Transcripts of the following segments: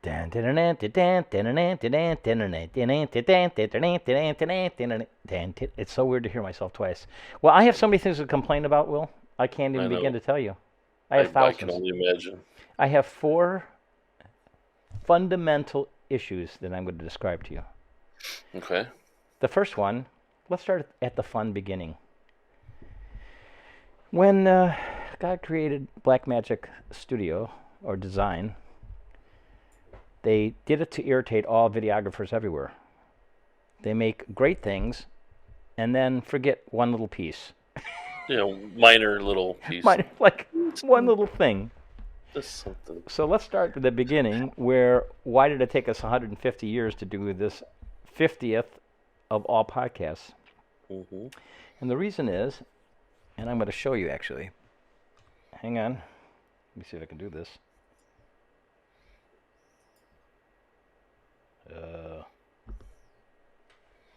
It's so weird to hear myself twice. Well, I have so many things to complain about, Will. I can't even I begin know. to tell you. I have I can thousands. only imagine. I have 4 fundamental issues that I'm going to describe to you. Okay. The first one, let's start at the fun beginning. When God created Blackmagic Studio or Design, they did it to irritate all videographers everywhere. They make great things and then forget one little piece. Minor little piece. Like one little thing. Just something. So let's start with the beginning where why did it take us 150 years to do this 50th of all podcasts? Mm-hmm. And the reason is, and I'm going to show you actually. Hang on. Let me see if I can do this.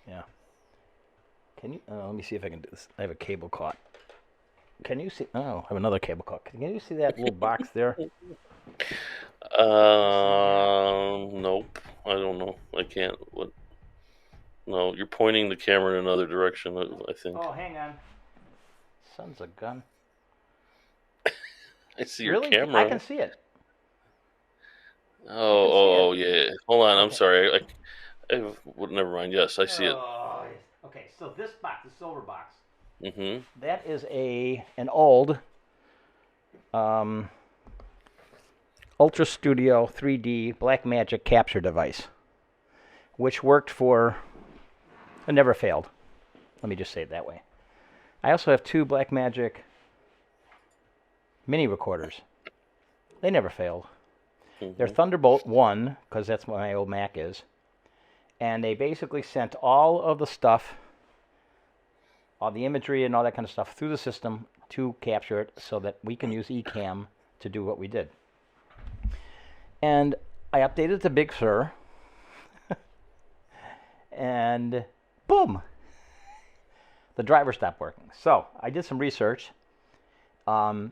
Yeah. Can you? Let me see if I can do this. I have a cable caught. Can you see? Oh, I have another cable caught. Can you see that little box there? Nope. I don't know. I can't. What? No, you're pointing the camera in another direction. I think. Oh, hang on. Son's a gun. I see Really? your camera. I can see it. Oh, yeah. Hold on. Okay. I'm sorry. Well, never mind. Yes, I see it. Okay. So this box, the silver box, Mm-hmm. that is an old Ultra Studio 3D Blackmagic capture device, which worked for. It never failed. Let me just say it that way. I also have 2 Blackmagic mini recorders. They never failed. Mm-hmm. They're Thunderbolt 1, because that's what my old Mac is. And they basically sent all of the stuff, all the imagery and all that kind of stuff through the system to capture it so that we can use Ecamm to do what we did. And I updated to Big Sur. And boom! The driver stopped working. So I did some research. And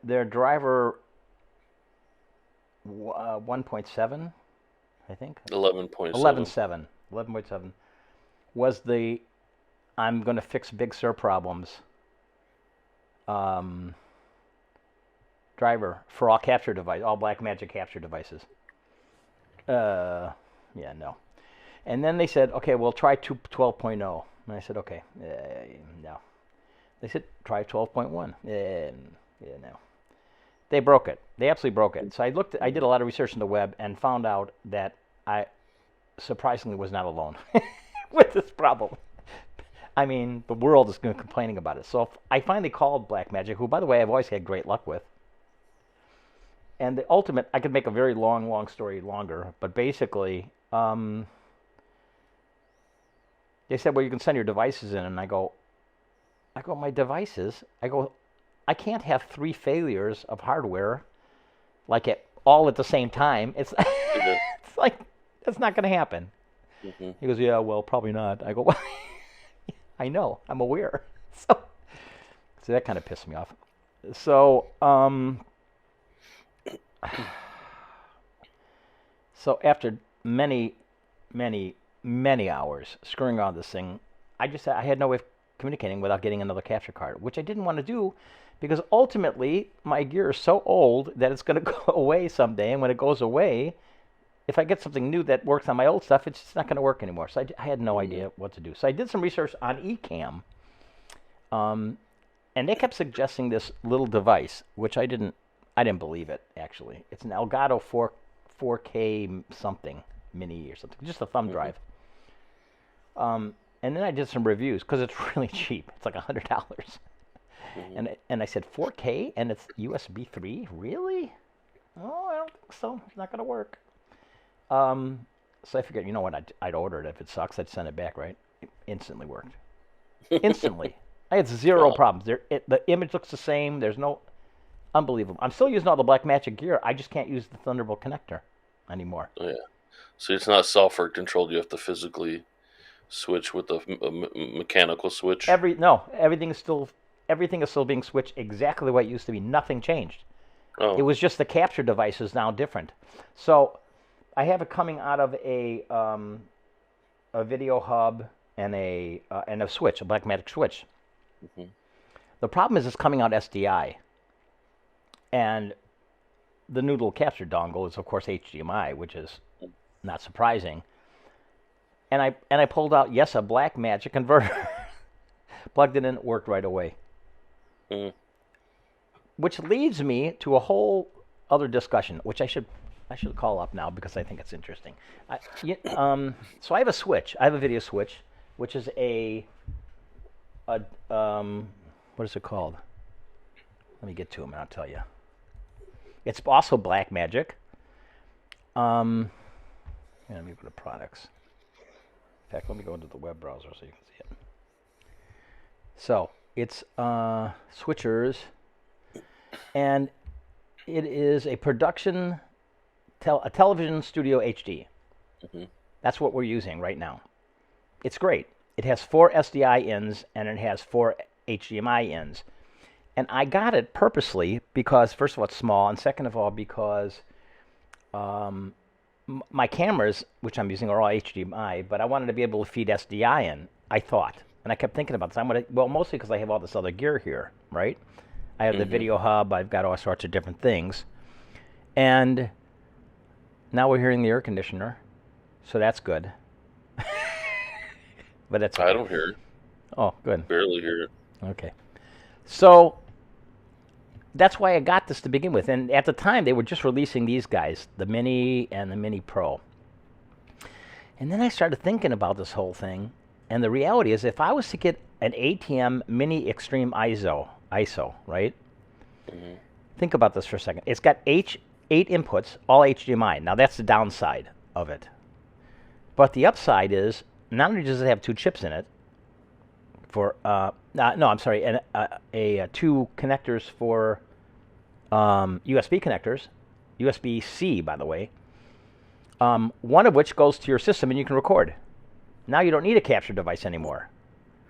their driver 1.7, I think. 11.7. 11.7 was the I'm going to fix Big Sur problems driver for all capture device, all Blackmagic capture devices. No. And then they said, okay, we'll try 12.0. And I said, okay, no. They said, try 12.1. No. They broke it. They absolutely broke it. So I did a lot of research on the web and found out that I surprisingly was not alone with this problem. I mean, the world is complaining about it. So I finally called Blackmagic, who, by the way, I've always had great luck with. And the ultimate, I could make a very long story longer, but basically, they said, well, you can send your devices in. And I go, my devices? I can't have 3 failures of hardware like all at the same time. It's like, that's not going to happen. Mm-hmm. He goes, yeah, well, probably not. I go, well, I know, I'm aware. So that kind of pissed me off. So, so after many hours screwing around this thing, I had no way of communicating without getting another capture card, which I didn't want to do because ultimately my gear is so old that it's going to go away someday, and when it goes away, if I get something new that works on my old stuff, it's just not going to work anymore. So I had no idea what to do. So I did some research on Ecamm, and they kept suggesting this little device, which I didn't believe it, actually. It's an Elgato 4K something mini or something, just a thumb drive. And then I did some reviews because it's really cheap. It's like $100. And I said, 4K and it's USB 3? Really? Oh, I don't think so. It's not going to work. So I figured, you know what, I'd order it. If it sucks, I'd send it back, right? It instantly worked. Instantly. I had 0 problems. The image looks the same. There's no... Unbelievable. I'm still using all the Blackmagic gear. I just can't use the Thunderbolt connector anymore. Oh, yeah. So it's not software controlled. You have to physically switch with a mechanical switch. Everything is still being switched exactly the way it used to be. Nothing changed. It Oh. was just the capture device is now different. So I have it coming out of a video hub and a switch, a Blackmagic switch. Hmm. The problem is it's coming out SDI, and the new little capture dongle is of course HDMI, which is not surprising. And I pulled out, yes, a Blackmagic converter, plugged it in, it worked right away. Mm. Which leads me to a whole other discussion, which I should call up now because I think it's interesting. So I have a switch. I have a video switch, which is a what is it called? Let me get to them and I'll tell you. It's also Blackmagic. Let me go to products. In fact, let me go into the web browser so you can see it. So it's switchers, and it is a production, a television studio HD. Hmm. That's what we're using right now. It's great. It has 4 SDI ins and it has 4 HDMI ins. And I got it purposely because, first of all, it's small, and second of all, because my cameras, which I'm using, are all HDMI, but I wanted to be able to feed SDI in, I thought. And I kept thinking about this. Well, mostly because I have all this other gear here, right? I have the Hmm. video hub, I've got all sorts of different things. And now we're hearing the air conditioner, so that's good. But that's I okay. don't hear it. Oh, good. Barely hear it. Okay. So that's why I got this to begin with. And at the time, they were just releasing these guys, the Mini and the Mini Pro. And then I started thinking about this whole thing. And the reality is, if I was to get an ATM Mini Extreme ISO, right? Hmm. Think about this for a second. It's got 8 inputs, all HDMI. Now, that's the downside of it. But the upside is, not only does it have 2 chips in it, no, I'm sorry, and 2 connectors for USB connectors, USB-C, by the way, one of which goes to your system and you can record. Now you don't need a capture device anymore.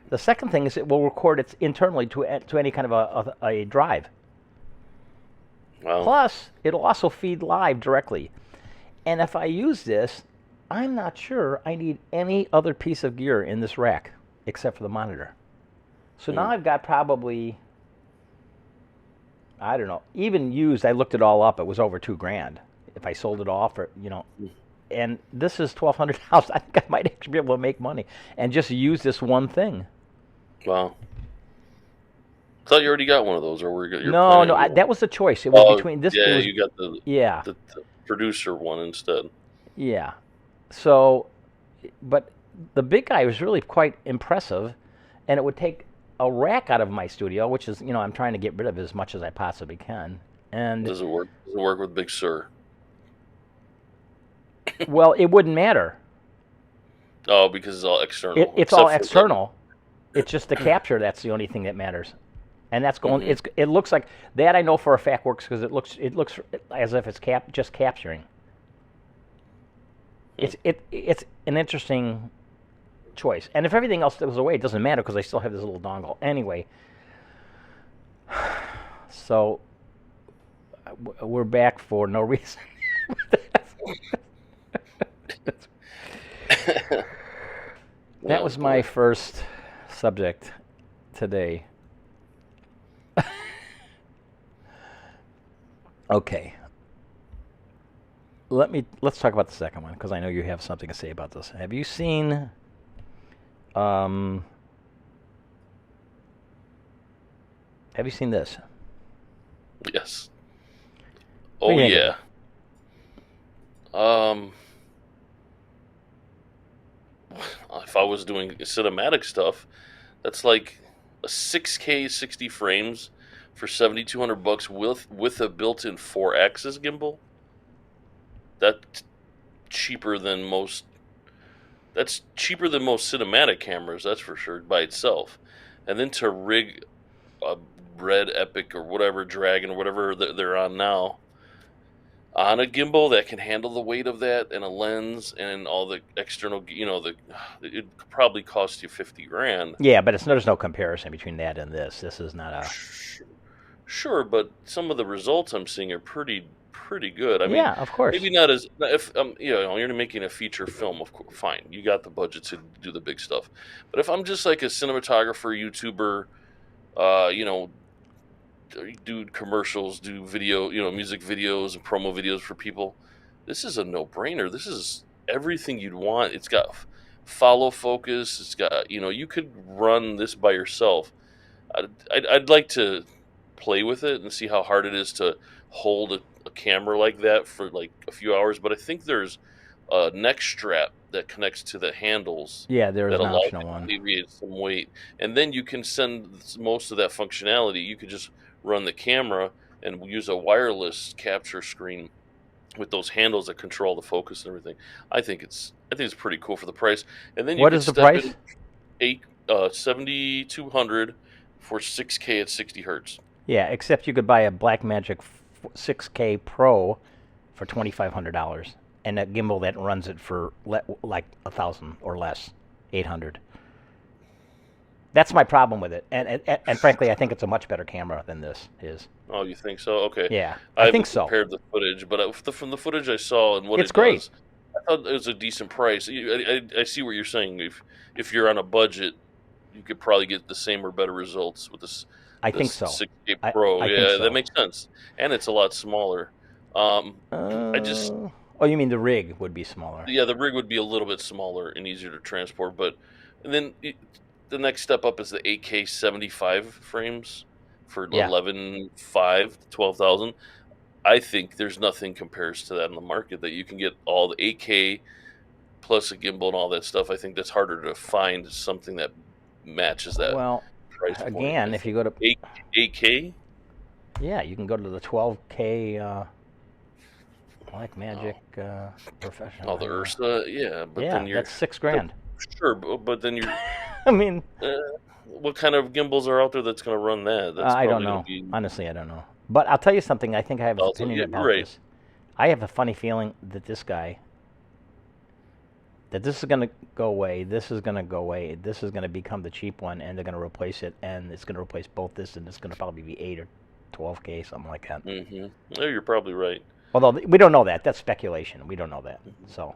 The second thing is it will record it internally to any kind of a drive. Wow. Plus, it'll also feed live directly. And if I use this, I'm not sure I need any other piece of gear in this rack except for the monitor. So now I've got probably, I don't know, even used, I looked it all up, it was over $2,000 if I sold it off, or, and this is $1,200. I think I might actually be able to make money and just use this one thing. Wow. Thought you already got one of those, or you're No, planning no, on getting that was the choice. It was one. Oh, between this. It yeah, was, you got the, yeah, the producer one instead. yeah. So, but the big guy was really quite impressive, and it would take a rack out of my studio, which is, I'm trying to get rid of as much as I possibly can. And Does it work? Does it work with Big Sur? well, it wouldn't matter. Oh, because it's all external. It's all external. It's just the capture that's the only thing that matters, and that's going. Mm-hmm. It looks like that. I know for a fact works because it looks as if it's just capturing. It's an interesting choice, and if everything else goes away, it doesn't matter because I still have this little dongle anyway. So we're back for no reason. That was my first subject today. Okay. Let's talk about the second one because I know you have something to say about this. Have you seen this? Yes. What do Oh you think of yeah. If I was doing cinematic stuff, that's like a 6K 60 frames for $7,200 with a built-in 4-axis gimbal. That's cheaper than most. That's cheaper than most cinematic cameras. That's for sure by itself. And then to rig a Red Epic or whatever Dragon or whatever they're on now on a gimbal that can handle the weight of that and a lens and all the external, it could probably cost you $50,000. Yeah, but there's no comparison between that and this. This is not a. Sure, but some of the results I'm seeing are pretty good. I mean, Yeah, of course. maybe not as if you're making a feature film, of course, fine, you got the budget to do the big stuff. But if I'm just like a cinematographer, YouTuber, you know, do commercials, do video, music videos and promo videos for people, this is a no-brainer. This is everything you'd want. It's got follow focus. It's got, you could run this by yourself. I'd like to play with it and see how hard it is to hold a camera like that for like a few hours. But I think there's a neck strap that connects to the handles Yeah, there's that an allows you optional to one. alleviate some weight, and then you can send most of that functionality. You could just run the camera and use a wireless capture screen with those handles that control the focus and everything. I think it's pretty cool for the price. And then you What could is the step price? in 7,200 for 6K at 60 hertz. Yeah, except you could buy a Blackmagic 6K Pro for $2,500, and a gimbal that runs it for like 1,000 or less, 800. That's my problem with it, and frankly, I think it's a much better camera than this is. Oh, you think so? Okay. Yeah, I I think haven't so. compared the footage, but from the footage I saw and what It's it great. does, I thought it was a decent price. I see what you're saying. If you're on a budget, you could probably get the same or better results with I think this so. 6K I Pro. I think Yeah, that so. makes sense, and it's a lot smaller. I just Oh, you mean the rig would be smaller? Yeah, the rig would be a little bit smaller and easier to transport, but and then the next step up is the 8K 75 frames for Yeah. 11.5 to 12,000. I think there's nothing compares to that in the market that you can get all the 8K plus a gimbal and all that stuff. I think that's harder to find something that matches that Well, price point. I again, if you think go to 8K. yeah, you can go to the 12K Blackmagic Oh, Professional. the Hang on. Ursa, yeah, but Yeah, then that's $6,000. sure, but then you're I mean, uh, what kind of gimbals are out there that's going to run that? That's I don't probably going to know. be Honestly, I don't know. But I'll tell you something. I think I have an also. opinion Yeah, you're about right. this. I have a funny feeling that this is going to go away. This is going to go away. This is going to become the cheap one, and they're going to replace it, and it's going to replace both this, and it's going to probably be 8 or 12K, something like that. Mm-hmm. No, you're probably right. Although we don't know that. That's speculation. We don't know that. So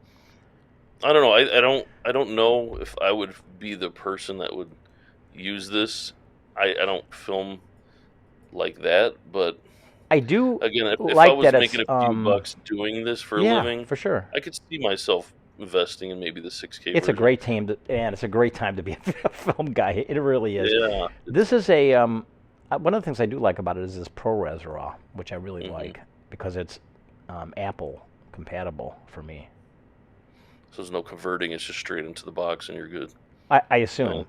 I don't know. I don't know if I would be the person that would use this. I don't film like that, but I do again, if I like was that it's making a few bucks doing this for a yeah, living, for sure. I could see myself investing in maybe the 6K It's a version. great and it's a great time to be a film guy. It really is. Yeah. This is a one of the things I do like about it is this ProRes RAW, which I really Mm-hmm. like because it's Apple compatible for me. So there's no converting; it's just straight into the box, and you're good. I assume. No.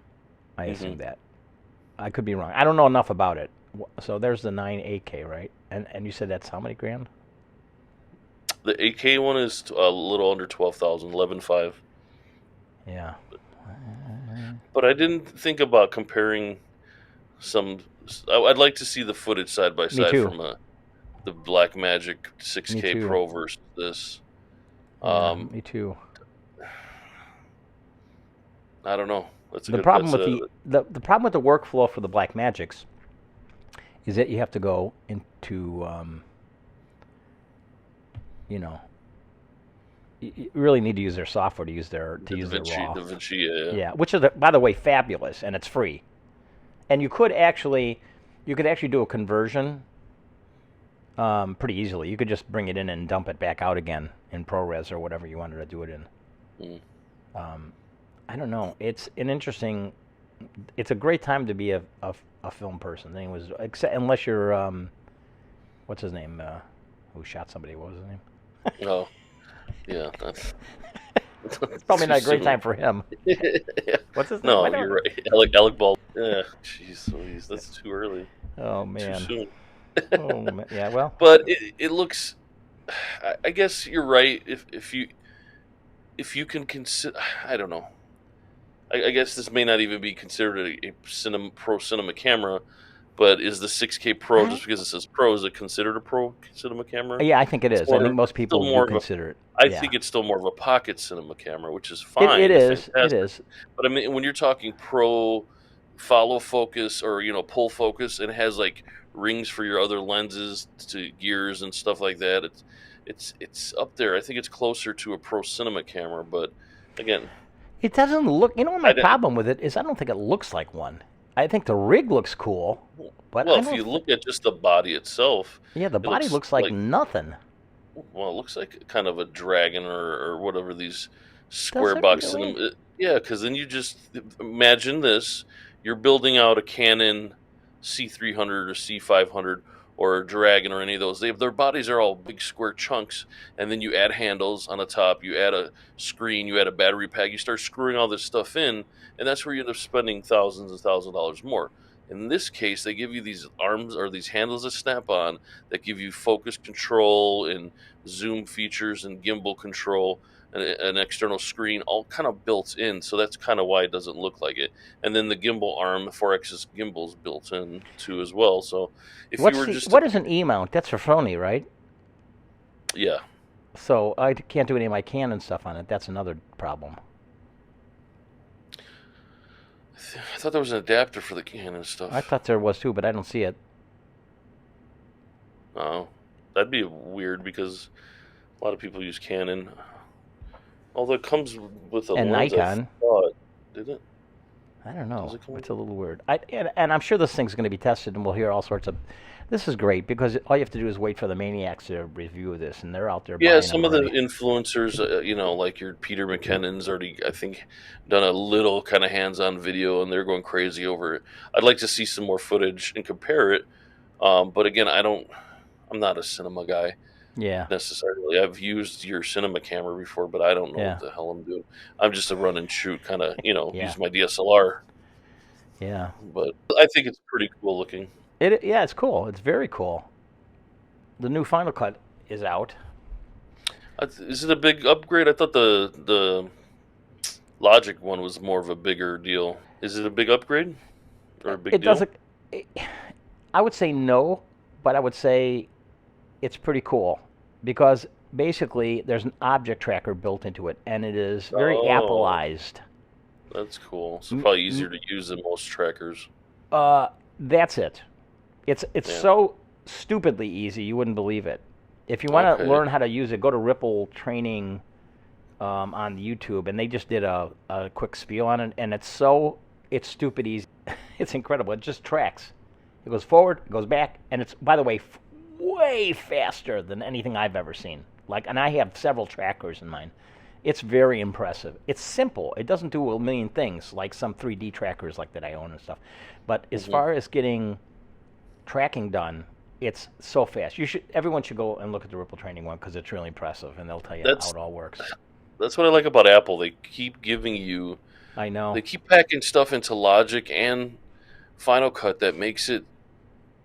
I Mm-hmm. assume that. I could be wrong. I don't know enough about it. So there's the 9 8K, right? And you said that's how many grand? The 8K one is a little under 12,000, 11.5. Yeah. But I didn't think about comparing some. I'd like to see the footage side by Me side too. from the Blackmagic Me 6K too. Pro versus this. Yeah, Um, me too. I don't know. That's a The good. problem That's with a the problem with the workflow for the Blackmagics is that you have to go into you know you really need to use their software to use the their RAW. Da Vinci. Yeah. Yeah, which is by the way fabulous and it's free. And you could actually do a conversion pretty easily. You could just bring it in and dump it back out again in ProRes or whatever you wanted to do it in. Mm. I don't know. It's a great time to be a film person. Anyways, except unless you're what's his name? Who shot somebody? What was his name? Oh, yeah. That's It's probably too not a great soon. time for him. Yeah. What's his name? No, I don't. you're right. Alec Bald. Yeah. Jeez, Louise, that's too early. Oh Too man. soon. Oh man. Yeah. Well. But it looks. I guess you're right. If you can consider, I don't know. I guess this may not even be considered a pro cinema camera, but is the 6K Pro, I, just because it says Pro, is it considered a pro cinema camera? yeah, I think it It's is. I think more, most still people do more of a. consider it. I Yeah. think it's still more of a pocket cinema camera, which is It fine. It's is. It fantastic. is. But I mean, when you're talking pro follow focus or pull focus, and it has like rings for your other lenses to gears and stuff like that. It's up there. I think it's closer to a pro cinema camera, but again, It doesn't look. You know what my I don't. problem with it is? I don't think it looks like one. I think the rig looks cool, but Well, I if don't. you look at just the body itself, Yeah, the it body looks looks like like nothing. well, it looks like kind of a dragon or whatever these Does square it box really? cinema. Yeah, because then you just imagine this: you're building out a Canon C300 or C500 or a Dragon or any of those. Their bodies are all big square chunks, and then you add handles on the top, you add a screen, you add a battery pack, you start screwing all this stuff in, and that's where you end up spending thousands and thousands of dollars more. In this case, they give you these arms or these handles that snap on that give you focus control and zoom features and gimbal control and an external screen all kind of built in. So that's kind of why it doesn't look like it. And then the gimbal arm, the 4-axis gimbal is built in too as well. So if you What's were the just what is an E mount? That's for Sony, right? yeah, So I can't do any of my Canon stuff on it. That's another problem. I thought there was an adapter for the Canon stuff. I thought there was too, but I don't see it. Oh, that'd be weird because a lot of people use Canon. Although it comes with a And lens, Nikon. I thought, did it? I don't Does know. it come It's with? a little weird. And I'm sure this thing's going to be tested, and we'll hear all sorts of. This is great because all you have to do is wait for the maniacs to review this, and they're out there Yeah, buying some them of the already. influencers, like your Peter McKinnon's already, I think, done a little kind of hands-on video, and they're going crazy over it. I'd like to see some more footage and compare it. But again, I'm not a cinema guy Yeah, necessarily. I've used your cinema camera before, but I don't know what yeah, the hell I'm doing. I'm just a run and shoot kind of, yeah, use my DSLR. yeah. But I think it's pretty cool looking. Yeah, it's cool. It's very cool. The new Final Cut is out. Is it a big upgrade? I thought the Logic one was more of a bigger deal. Is it a big upgrade or a big It deal? doesn't. I would say no, but I would say it's pretty cool because basically there's an object tracker built into it, and it is very Oh, Appleized. that's cool. So M- probably m- easier to use than most trackers. that's it. It's Yeah. so stupidly easy you wouldn't believe it. If you want to Okay. learn how to use it, go to Ripple Training on YouTube, and they just did a quick spiel on it, and it's stupid easy. It's incredible. It just tracks. It goes forward, it goes back, and it's, by the way, way faster than anything I've ever seen. Like, and I have several trackers in mine. It's very impressive. It's simple. It doesn't do a million things like some 3D trackers like that I own and stuff. But as hmm far as getting tracking done, it's so fast. Everyone should go and look at the Ripple Training one because it's really impressive, and they'll tell you how That's it all works. that's what I like about Apple. They keep giving you, I know. they keep packing stuff into Logic and Final Cut that makes it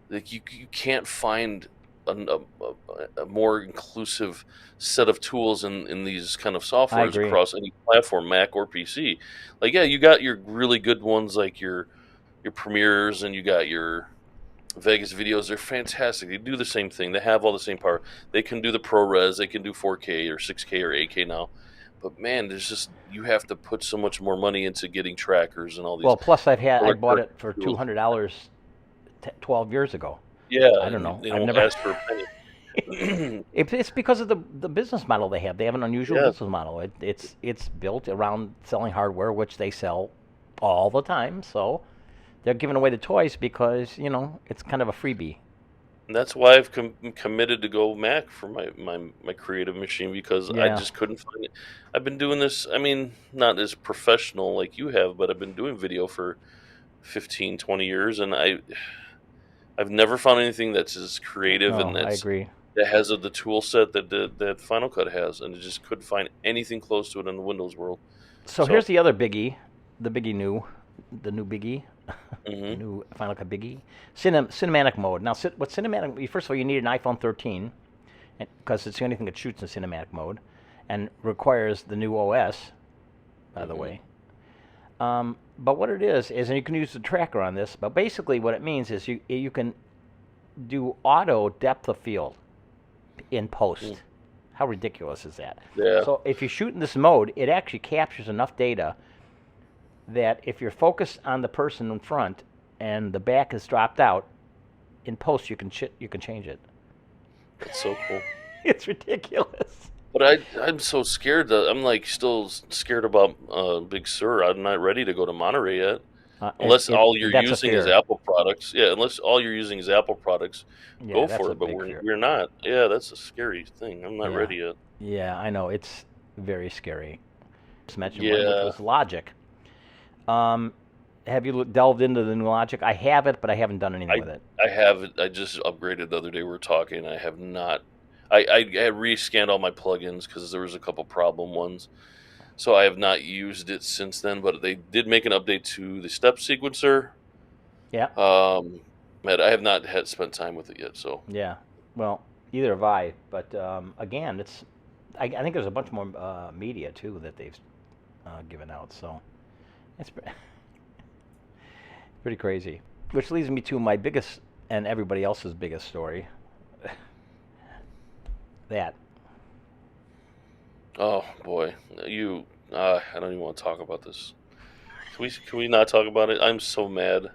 like you can't find a more inclusive set of tools in these kind of I softwares agree. across any platform, Mac or PC. Like, yeah, you got your really good ones like your Premieres and you got your Vegas videos. They're fantastic. They do the same thing. They have all the same power. They can do the ProRes. They can do 4K or 6K or 8K now. But man, there's just you have to put so much more money into getting trackers and all these Well, plus I bought third-party it for tools. $200 12 years ago. Yeah, I don't and know. they I've don't never. ask for a penny. It's because of the business model they have. They have an unusual Yeah, business model. It's built around selling hardware, which they sell all the time. So they're giving away the toys because it's kind of a freebie. and that's why I've committed to go Mac for my creative machine because I Yeah. just couldn't find it. I've been doing this. I mean, not as professional like you have, but I've been doing video for 15, 20 years, and I've never found anything that's as creative and No, I agree. that has the tool set that Final Cut has, and I just couldn't find anything close to it in the Windows world. So here's So, the other biggie, the new biggie, the hmm new Final Cut biggie, cinematic mode. Now, what cinematic? First of all, you need an iPhone 13, because it's the only thing that shoots in cinematic mode, and requires the new OS, by the hmm way. But what it is, and you can use the tracker on this, but basically what it means is you can do auto depth of field in post. How ridiculous is that? yeah, So if you shoot in this mode, it actually captures enough data that if you're focused on the person in front and the back is dropped out, in post you can change it. That's so cool. It's ridiculous. But I'm so scared that I'm like still scared about Big Sur. I'm not ready to go to Monterey yet. Unless all you're That's a using is fear. Apple products. Yeah, unless all you're using is Apple products, Yeah, go that's for a it. But big we're fear. we're not. Yeah, that's a scary thing. I'm not Yeah, ready yet. yeah, I know. It's very scary. Just mentioned one, which Yeah, was Logic. Um, have you delved into the new Logic? I have it, but I haven't done anything I with it. I have it. I just upgraded the other day. We were talking. I have not. I had rescanned all my plugins because there was a couple problem ones. So I have not used it since then. But they did make an update to the step sequencer. Yeah, Um, but I have not had spent time with it yet. So yeah. Well, either have I. But again, I think there's a bunch more media too that they've given out. So it's pretty crazy. Which leads me to my biggest and everybody else's biggest story. That. oh boy, you. I don't even want to talk about this. Can we not talk about it? I'm so mad.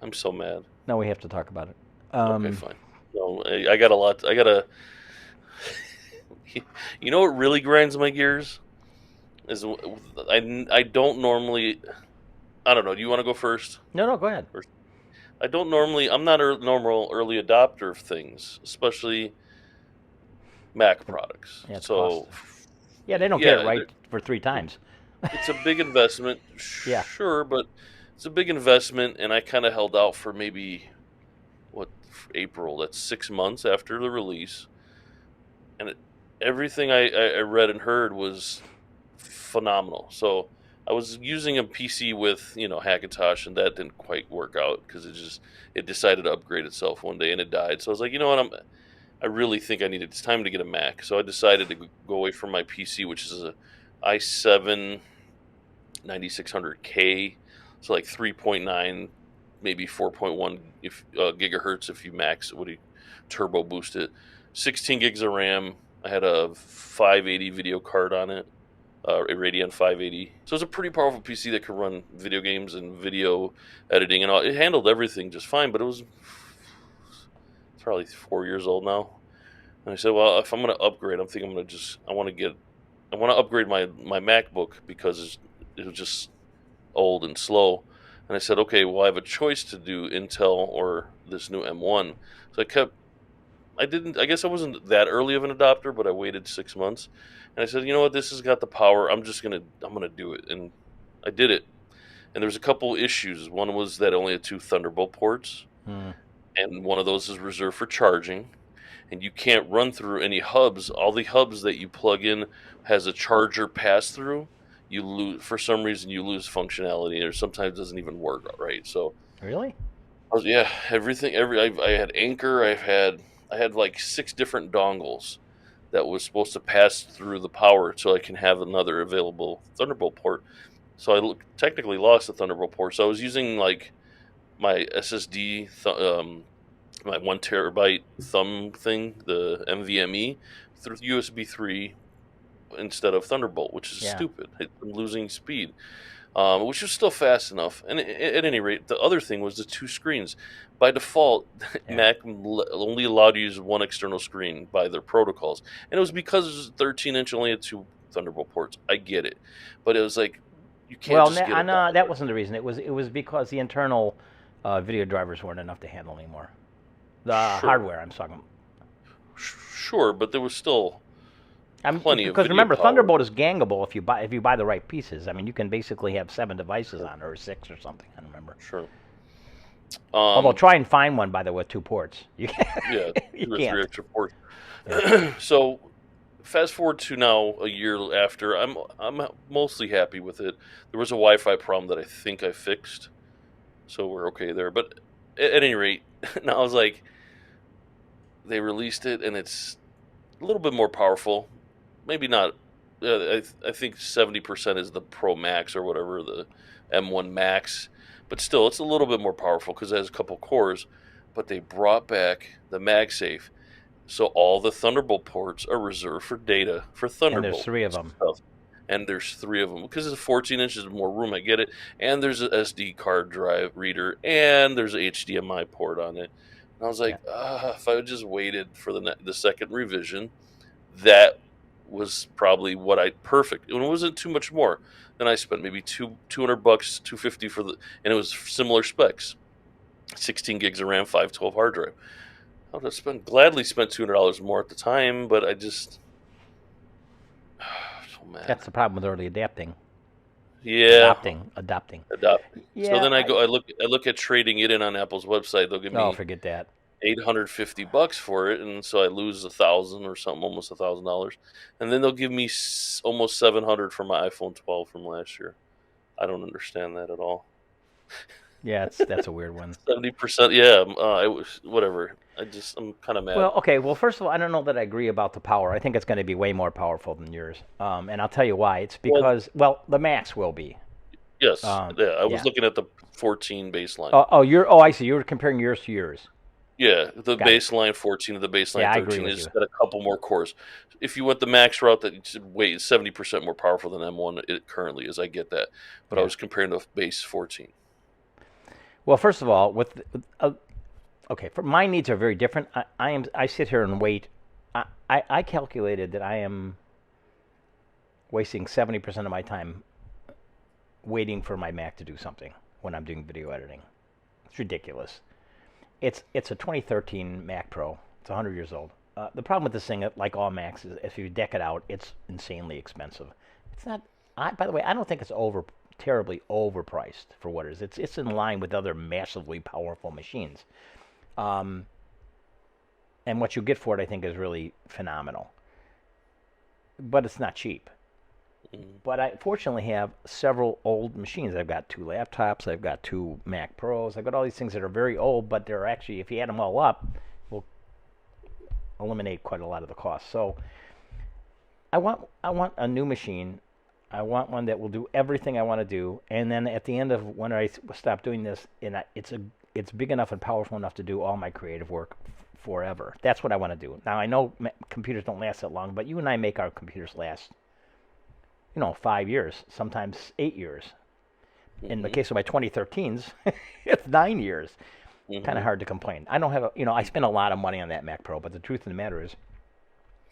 I'm so mad. No, we have to talk about it. Okay, fine. No, I got a lot. I gotta. You know what really grinds my gears is I don't normally. I don't know. Do you want to go first? No, no, go ahead. I don't normally. I'm not a normal early adopter of things, especially Mac products. Yeah, it's cost. So Yeah, they don't get it yeah, right for 3 times. it's a big investment, Yeah. sure, but it's a big investment, and I kind of held out for maybe what April. That's 6 months after the release, and everything I read and heard was phenomenal. So I was using a PC with Hackintosh, and that didn't quite work out because it decided to upgrade itself one day and it died. So I was like, you know what, I really think it's time to get a Mac. So I decided to go away from my PC, which is a i7 9600K, so like 3.9, maybe 4.1 if gigahertz if you max turbo boost it. 16 gigs of RAM. I had a 580 video card on it, a Radeon 580. So it's a pretty powerful PC that could run video games and video editing and all. It handled everything just fine, but it's probably 4 years old now. And I said, well, if I'm going to upgrade, I'm thinking I want to upgrade my MacBook because it was just old and slow. And I said, okay, well, I have a choice to do Intel or this new M1. So I guess I wasn't that early of an adopter, but I waited 6 months. And I said, you know what, this has got the power. I'm going to do it. And I did it. And there was a couple issues. One was that it only had 2 Thunderbolt ports. Hmm. And one of those is reserved for charging. And you can't run through any hubs. All the hubs that you plug in has a charger pass through. For some reason you lose functionality, or sometimes it doesn't even work right. So Really? everything. I had Anchor. I had like 6 different dongles that was supposed to pass through the power, so I can have another available Thunderbolt port. So I technically lost the Thunderbolt port. So I was using like my SSD, my 1 terabyte thumb thing, the NVMe, through USB 3 instead of Thunderbolt, which is Yeah. stupid. I'm losing speed, which was still fast enough. And at any rate, the other thing was the 2 screens. By default, Yeah. Mac only allowed you to use one external screen by their protocols, and it was because 13-inch only had 2 Thunderbolt ports. I get it, but it was like you can't Well, just get a that wasn't the reason. It was because the internal video drivers weren't enough to handle anymore. The Sure, hardware I'm talking. sure, but there was still I mean, plenty of because video remember, power. Thunderbolt is gangable if you buy the right pieces. I mean, you can basically have 7 devices on it, or 6 or something. I don't remember. Sure. Although try and find one by the way with 2 ports. You Yeah, you 2 or 3 can't. extra ports. Yeah. So, fast forward to now, a year after, I'm mostly happy with it. There was a Wi-Fi problem that I think I fixed, so we're okay there. But at any rate, now I was like, they released it, and it's a little bit more powerful. Maybe not. I think 70% is the Pro Max or whatever, the M1 Max. But still, it's a little bit more powerful because it has a couple cores. But they brought back the MagSafe. So all the Thunderbolt ports are reserved for data for And there's Thunderbolt 3 of them. stuff. And there's 3 of them. Because it's 14 inches more room, I get it. And there's an SD card drive reader. And there's a HDMI port on it. And I was Yeah. like, if I had just waited for the second revision, that was probably perfect. And it wasn't too much more. Then I spent maybe $200, 250 and it was similar specs, 16 gigs of RAM, 512 hard drive. I would have gladly spent $200 more at the time, but I just, so mad. That's the problem with early adapting. Yeah, Adopting. adopting. So Yeah, then I look at trading it in on Apple's website. They'll give oh, me forget that. $850 for it, and so I lose 1,000 or something, almost $1,000, and then they'll give me almost 700 for my iPhone 12 from last year. I don't understand that at all. Yeah, that's a weird one. 70%, yeah. I was whatever. I'm kind of mad. Well, okay. Well, first of all, I don't know that I agree about the power. I think it's going to be way more powerful than yours. And I'll tell you why. It's Well, because, well, the Max will be. yes, yeah. I was Yeah. looking at the 14 baseline. Oh, I see. You were comparing yours to yours. Yeah, the Got it. baseline 14 to the Yeah, baseline I agree 13 with is you. got a couple more cores. If you went the max route, that wait, it's 70% more powerful than M1 it currently is. I get that, but I Yeah. was comparing the base 14. Well, first of all, okay, for my needs are very different. I sit here and wait. I calculated that I am wasting 70% of my time waiting for my Mac to do something when I'm doing video editing. It's ridiculous. It's a 2013 Mac Pro. It's 100 years old. The problem with this thing, like all Macs, is if you deck it out, it's insanely expensive. It's not. By the way, I don't think it's terribly overpriced for what it is. It's in line with other massively powerful machines. Um, and what you get for it, I think, is really phenomenal. But it's not cheap. Mm. But I fortunately have several old machines. I've got 2 laptops. I've got 2 Mac Pros. I've got all these things that are very old, but they're actually, if you add them all up, will eliminate quite a lot of the cost. So I want a new machine. I want one that will do everything I want to do. And then at the end of when I stop doing this, it's big enough and powerful enough to do all my creative work forever. That's what I want to do. Now I know computers don't last that long, but you and I make our computers last 5 years, sometimes 8 years. In the Mm-hmm. case of my 2013s, it's 9 years. Kind of Mm-hmm. hard to complain. I don't have I spent a lot of money on that Mac Pro, but the truth of the matter is,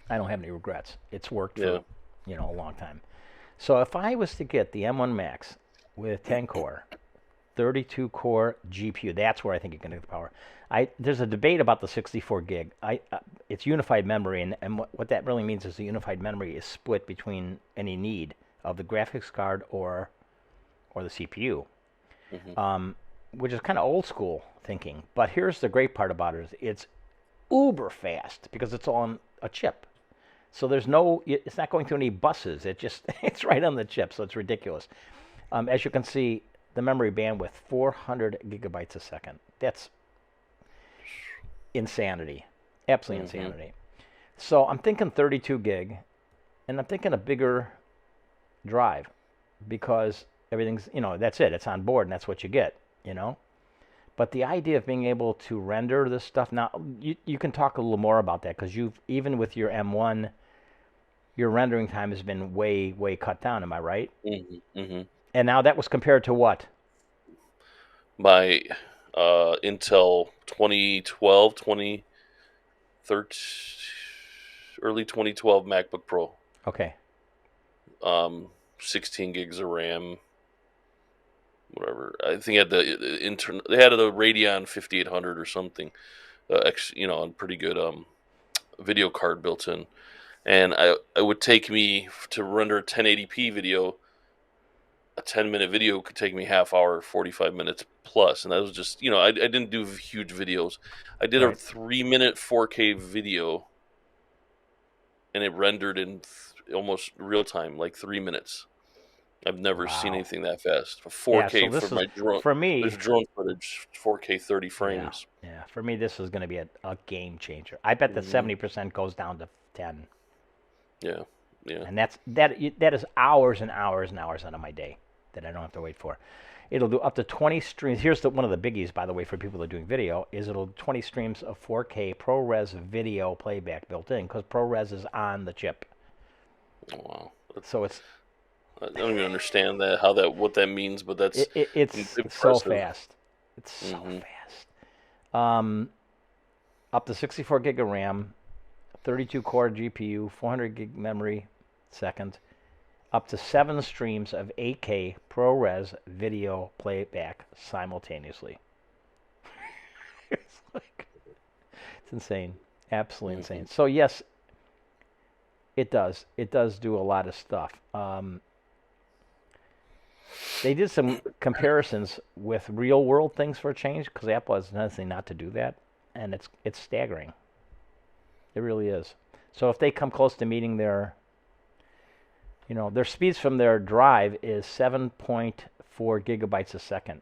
I don't have any regrets. It's worked Yeah. for, a long time. So if I was to get the M1 Max with 10 core, 32 core GPU, that's where I think you're going to get the power. There's a debate about the 64 gig. It's unified memory, and what that really means is the unified memory is split between any need of the graphics card or the CPU, Mm-hmm. which is kind of old school thinking. But here's the great part about it: is it's uber fast because it's on a chip. So it's not going through any buses. It's right on the chip. So it's ridiculous. As you can see, the memory bandwidth 400 gigabytes a second. That's insanity, absolutely Mm-hmm. insanity. So I'm thinking 32 gig, and I'm thinking a bigger drive because everything's that's it. It's on board, and that's what you get. But the idea of being able to render this stuff now, you can talk a little more about that because even with your M1, your rendering time has been way way cut down. Am I right? Mm-hmm. Mm-hmm. And now that was compared to what? My Intel 2012, 2013, early 2012 MacBook Pro. Okay. 16 gigs of RAM, whatever. I think it had they had a Radeon 5800 or something, and pretty good video card built in. And it would take me to render a 1080p video. A 10-minute video could take me half hour, 45 minutes plus, and that was just I didn't do huge videos. I did a Right. 3-minute 4K video, and it rendered in almost real time, like 3 minutes. I've never seen Wow. anything that fast. Yeah. 4K So for this is my drone. for There's me. drone footage, 4K 30 Yeah. frames. Yeah. For me, this is going to be a game changer. I bet that Hmm. 70% goes down to 10, Yeah, yeah. and that is hours and hours and hours out of my day that I don't have to wait for. It'll do up to 20 streams. Here's one of the biggies, by the way, for people that are doing video, is it'll do 20 streams of 4K ProRes video playback built in because ProRes is on the chip. Oh, wow. So it's I don't even understand what that means, but that's it's so impressive. fast. It's so Hmm. fast. Um, up to 64 gig of RAM, 32 core GPU, 400 gig memory second, up to 7 streams of 8K ProRes video playback simultaneously. it's like, it's insane, absolutely insane. So yes, it does. It does do a lot of stuff. They did some comparisons with real world things for a change because Apple has nothing not to do that, and it's staggering. It really is. So if they come close to meeting their, their speeds from their drive is 7.4 gigabytes a second.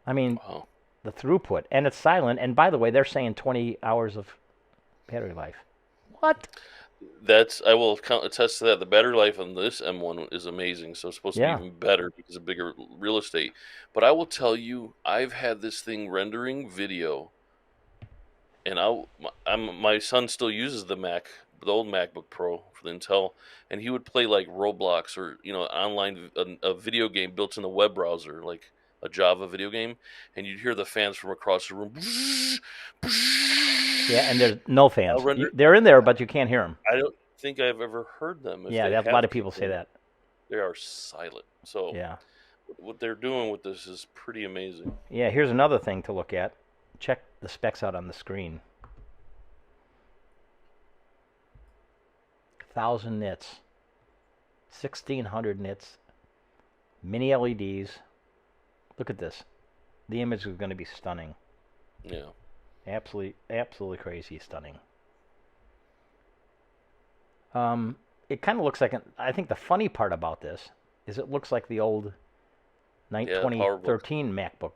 I mean, Wow. the throughput, and it's silent. And by the way, they're saying 20 hours of battery life. What? I will attest to that. The battery life on this M1 is amazing. So it's supposed to be Yeah. even better because of bigger real estate. But I will tell you, I've had this thing rendering video, and my son still uses the old MacBook Pro for the Intel, and he would play like Roblox or online a video game built in the web browser, like a Java video game, and you'd hear the fans from across the room. Yeah, and there's no I'll fans. render. They're in there, but you can't hear them. I don't think I've ever heard them. If Yeah, they a lot have of people kicked say in, that. they are silent. So Yeah. what they're doing with this is pretty amazing. Yeah, here's another thing to look at. Check the specs out on the screen. 1,000 nits, 1,600 nits, mini LEDs. Look at this. The image is going to be stunning. Yeah. Absolutely crazy stunning. It kind of looks like I think the funny part about this is it looks like the old Yeah, 2013 MacBook.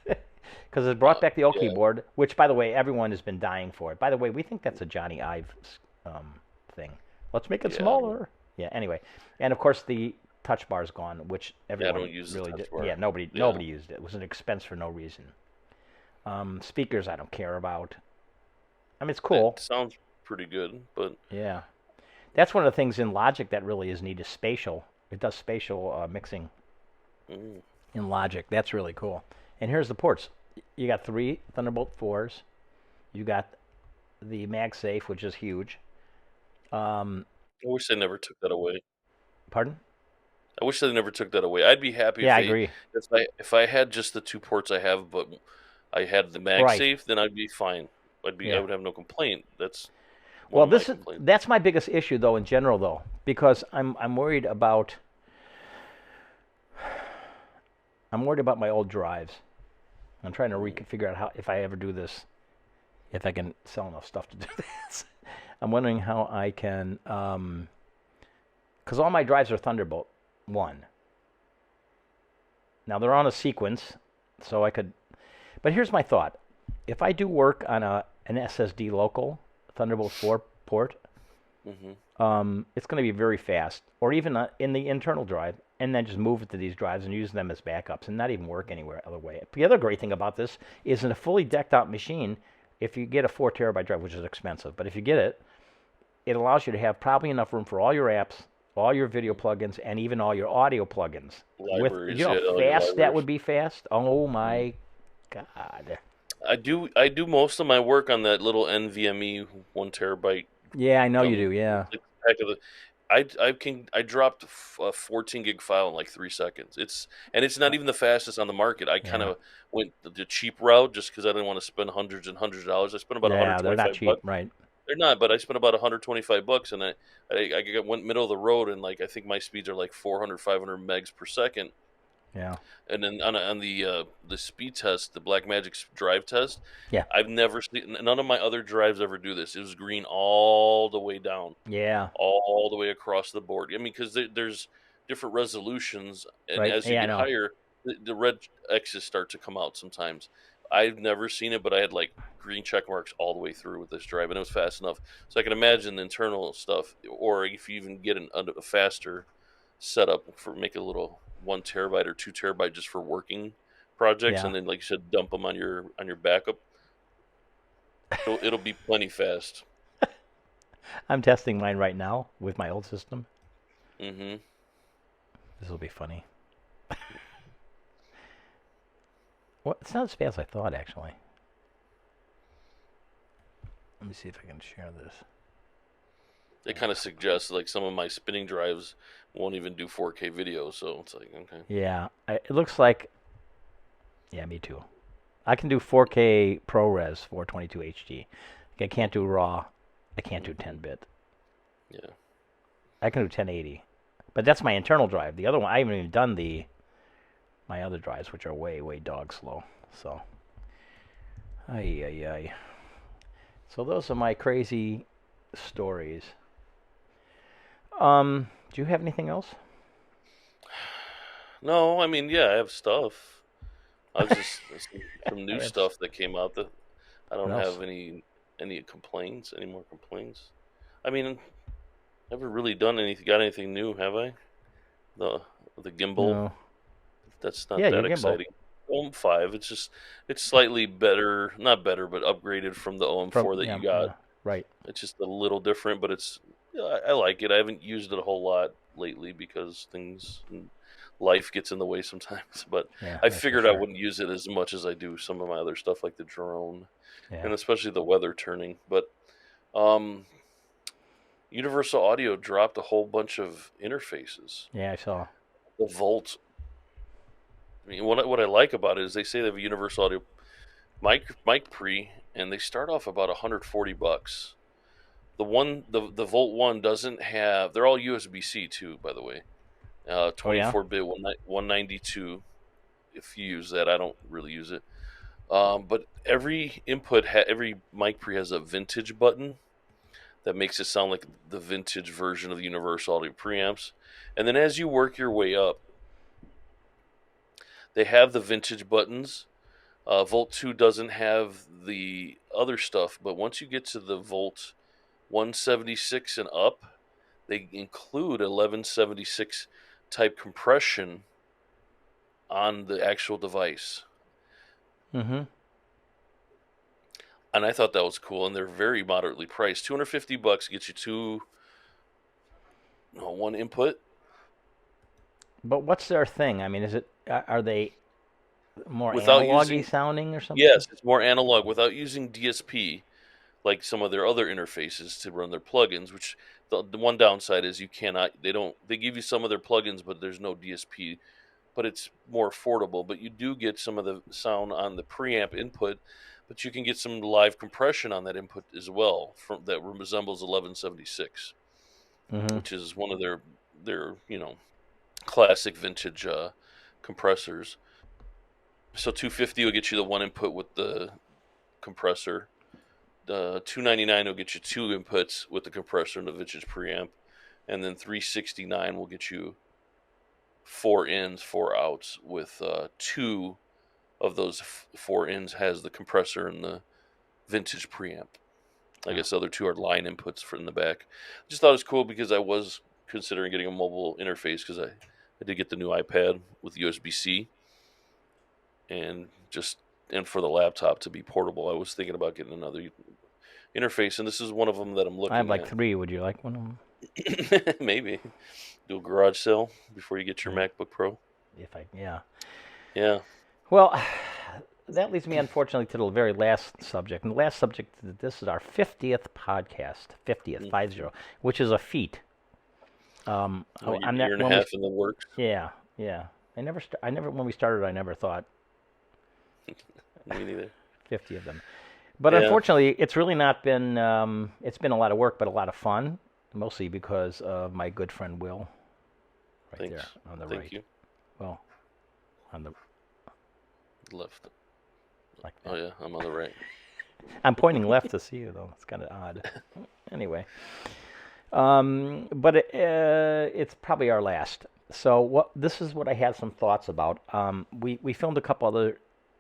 Because it brought back the old yeah. keyboard, which, by the way, everyone has been dying for it. By the way, we think that's a Johnny Ive thing. Let's make it smaller. Yeah. Anyway, and of course the touch bar is gone, which everyone don't use the really touch did. bar. Yeah, nobody used it. It was an expense for no reason. Speakers, I don't care about. I mean, it's cool. It sounds pretty good, but Yeah, that's one of the things in Logic that really is neat is spatial. It does spatial mixing in Logic. That's really cool. And here's the ports. You got 3 Thunderbolt 4s. You got the MagSafe, which is huge. I wish they never took that away. Pardon? I wish they never took that away. I'd be happy Yeah, I agree. if I had just the 2 ports I have, but I had the MagSafe, then I'd be fine. I would have no complaint. That's Well, one of my complaints. that's my biggest issue though in general though, because I'm worried about my old drives. I'm trying to figure out how, if I ever do this, if I can sell enough stuff to do this. I'm wondering how I can, because all my drives are Thunderbolt 1. Now they're on a sequence, so I could, but here's my thought. If I do work on an SSD local Thunderbolt 4 port, it's going to be very fast, or even in the internal drive, and then just move it to these drives and use them as backups and not even work anywhere other way. The other great thing about this is in a fully decked out machine, if you get a 4 terabyte drive, which is expensive, but if you get it, it allows you to have probably enough room for all your apps, all your video plugins, and even all your audio plugins. Libraries, With, you know how all your fast that libraries. would be fast? Oh my God. I do most of my work on that little NVMe 1 terabyte. Yeah, I know you do, yeah. I dropped a 14 gig file in like 3 seconds. It's not even the fastest on the market. I kind of went the cheap route just because I didn't want to spend hundreds and hundreds of dollars. I spent about Yeah, they're 125 not cheap, bucks. right? They're not, but I spent about 125 bucks, and I went middle of the road, and like I think my speeds are like 400, 500 megs per second. Yeah. And then on the speed test, the Blackmagic drive test, Yeah. I've never seen, none of my other drives ever do this. It was green all the way down, Yeah. all the way across the board. I mean, because there's different resolutions, and Right. as you Yeah, I get know. higher, the red X's start to come out sometimes. I've never seen it, but I had like green check marks all the way through with this drive, and it was fast enough. So I can imagine the internal stuff, or if you even get a faster setup for make a little 1 terabyte or 2 terabyte just for working projects, Yeah. and then like you said, dump them on your backup. It'll be plenty fast. I'm testing mine right now with my old system. Mm-hmm. This will be funny. Well, it's not as bad as I thought, actually. Let me see if I can share this. It kind of suggests like some of my spinning drives won't even do 4K video, so it's like okay. Yeah, it looks like. Yeah, me too. I can do 4K ProRes 422 HD. I can't do RAW. I can't do 10-bit. Yeah. I can do 1080, but that's my internal drive. The other one, I haven't even done my other drives, which are way, way dog slow. So, ay, ay, ay. So those are my crazy stories. Do you have anything else? No, I mean, yeah, I have stuff. I was just some I new have. stuff that came out that I What don't else? have any complaints, any more complaints. I mean, never really done anything, got anything new, have I? The the gimbal, No. that's Yeah, not your that gimbal exciting. OM5, it's slightly better, not better, but upgraded from the from OM4 that yeah, you got. yeah, right. It's just a little different, but it's yeah, I like it. I haven't used it a whole lot lately because life gets in the way sometimes. But Yeah, I that's for figured I sure. wouldn't use it as much as I do some of my other stuff like the drone Yeah, and especially the weather turning. But um, Universal Audio dropped a whole bunch of interfaces. yeah, I saw. The Volt. I mean, what I like about it is they say they have a Universal Audio mic pre, and they start off about $140. The Volt one doesn't have. They're all USB-C too, by the way. Oh yeah. 24-bit 192. If you use that, I don't really use it. But every mic pre has a vintage button that makes it sound like the vintage version of the Universal Audio preamps. And then as you work your way up, they have the vintage buttons. Volt 2 doesn't have the other stuff, but once you get to the Volt 176 and up, they include 1176 type compression on the actual device. Mm-hmm. And I thought that was cool, and they're very moderately priced. $250 gets you one input. But what's their thing? I mean, is it are they more Without analog-y using, sounding or something? yes, it's more analog without using DSP like some of their other interfaces to run their plugins, which the one downside is they give you some of their plugins, but there's no DSP, but it's more affordable. But you do get some of the sound on the preamp input, but you can get some live compression on that input as well from that resembles 1176, Mm-hmm. which is one of their classic vintage compressors. So 250 will get you the one input with the compressor. 299 will get you two inputs with the compressor and the vintage preamp, and then 369 will get you four ins, four outs with two of those four ins has the compressor and the vintage preamp. I Oh. guess the other two are line inputs for in the back. I just thought it was cool because I was considering getting a mobile interface because I did get the new iPad with USB-C and for the laptop to be portable. I was thinking about getting another interface, and this is one of them that I'm I have looking like at. 3. Would you like one of them? Maybe do a garage sale before you get your Yeah. MacBook Pro. Yeah. Yeah. Well, that leads me unfortunately to the very last subject. And the last subject, this is our 50th podcast, 50th, 50, which is a feat. Well, I'm year not and a when we half in the works. yeah, yeah. I never when we started I never thought Me neither. 50 of them. But Yeah. unfortunately, it's really not been it's been a lot of work but a lot of fun, mostly because of my good friend Will right there Thanks. on the Thank right. you. Well, on the Left. like Oh that. yeah, I'm on the right. I'm pointing left to see you though. It's kind of odd. Anyway, but it's probably our last. So this is what I had some thoughts about. We filmed a couple other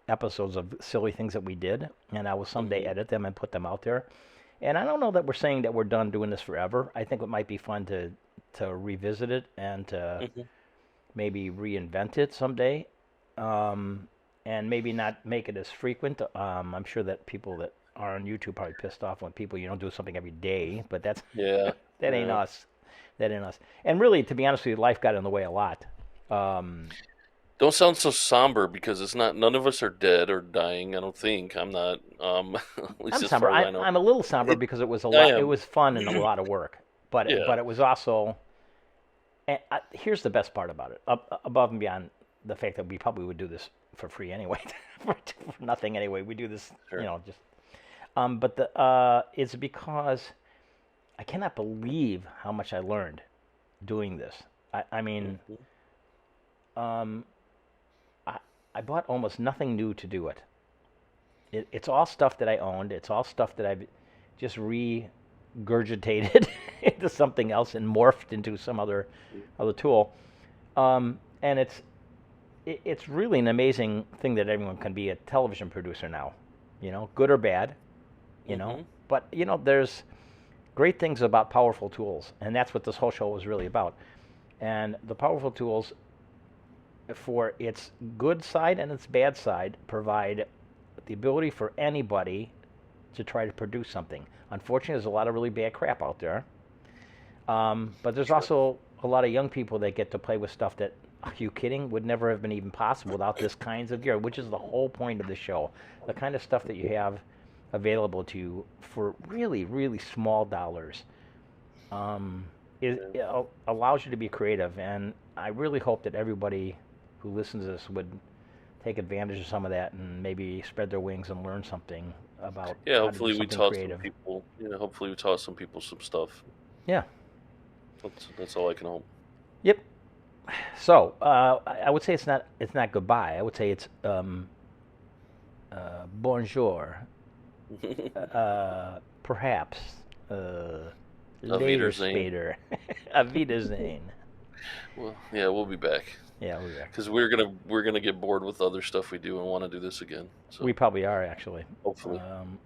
episodes of silly things that we did, and I will someday Hmm. edit them and put them out there. And I don't know that we're saying that we're done doing this forever. I think it might be fun to revisit it and to Hmm. maybe reinvent it someday, um, and maybe not make it as frequent. I'm sure that people that are on YouTube probably pissed off when people you don't do something every day, but Yeah. that ain't Yeah. us. That ain't us. And really, to be honest with you, life got in the way a lot. Um, Don't sound so somber because it's not. None of us are dead or dying. I don't think. I'm not. At least I'm as somber. far as I know. I'm a little somber It, because it was a I lot. It am. was fun and a lot of work, Yeah. but it was also. And here's the best part about it, above and beyond the fact that we probably would do this for free anyway, for nothing anyway. We do this, Sure. just. But it's because I cannot believe how much I learned doing this. I mean, Hmm. um, I, I bought almost nothing new to do it. It's all stuff that I owned. It's all stuff that I've just regurgitated into something else and morphed into some other tool. And it's really an amazing thing that everyone can be a television producer now, good or bad, you know. Hmm. But there's great things about powerful tools, and that's what this whole show was really about. And the powerful tools, for its good side and its bad side, provide the ability for anybody to try to produce something. Unfortunately, there's a lot of really bad crap out there. But there's Sure. also a lot of young people that get to play with stuff that, are you kidding, would never have been even possible without this kinds of gear, which is the whole point of the show. The kind of stuff that you have available to you for really, really small dollars, um, Yeah. allows you to be creative. And I really hope that everybody who listens to this would take advantage of some of that and maybe spread their wings and learn something about Yeah. how to do Hopefully we something taught some creative. people. Yeah. Hopefully we taught some people some stuff. Yeah. That's all I can hope. Yep. So I would say it's not goodbye. I would say it's bonjour, perhaps, Auf later Wiedersehen. spader, auf Wiedersehen. Well, yeah, we'll be back Yeah, we'll be back. because we're gonna get bored with other stuff we do and want to do this again. We So probably are actually. hopefully,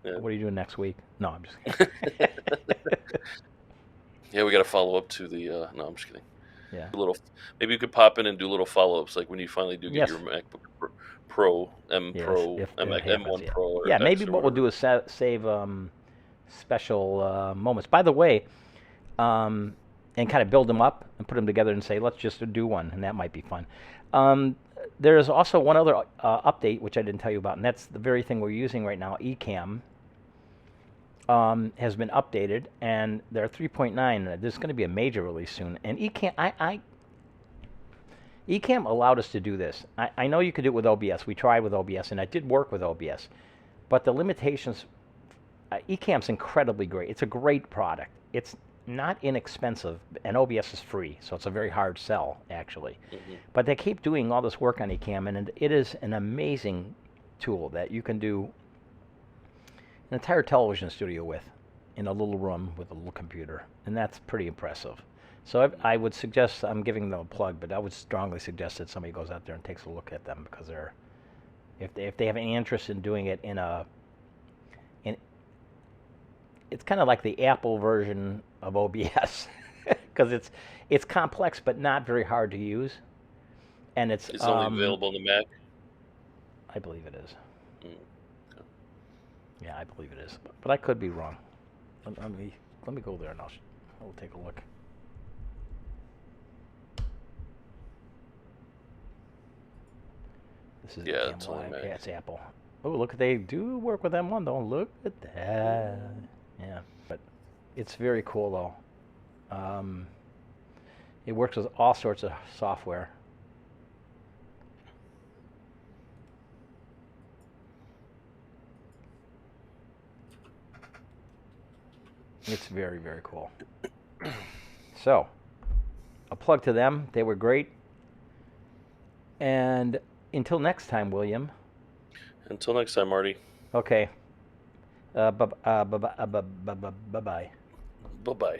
yeah, What are you doing next week? No, I'm just kidding. yeah, we got to follow up to the. No, I'm just kidding. Yeah. A little, maybe you could pop in and do little follow ups, like when you finally do get Yes. your MacBook Pro, M Yes. Pro, If it happens, M1 yeah. Pro, or Yeah. Maybe X or what we'll whatever. do is save special moments. By the way, um, and kind of build them up and put them together and say, let's just do one, and that might be fun. Um, there is also one other update which I didn't tell you about, and that's the very thing we're using right now. Ecamm has been updated, and they're 3.9. There's going to be a major release soon, and Ecamm allowed us to do this. I know you could do it with OBS. We tried with OBS, and it did work with OBS, but the limitations. Ecamm's incredibly great. It's a great product. It's not inexpensive, and OBS is free, so it's a very hard sell, actually. Hmm. But they keep doing all this work on Ecamm, and it is an amazing tool that you can do an entire television studio with in a little room with a little computer, and that's pretty impressive. So I would suggest, I'm giving them a plug, but I would strongly suggest that somebody goes out there and takes a look at them because if they have any interest in doing it in it's kind of like the Apple version of OBS because it's complex but not very hard to use, and it's It's only available on the Mac. I believe it is. Mm, okay. Yeah, I believe it is, but I could be wrong. Let me go there and I'll take a look. This is Yeah, it's Camel only Live. Mac. Yeah, it's Apple. Oh, look, they do work with M1 though. Look at that. Yeah, but it's very cool though. It works with all sorts of software. It's very, very cool. So, a plug to them. They were great. And until next time, William. Until next time, Marty. Okay. Bye bye. Bye bye.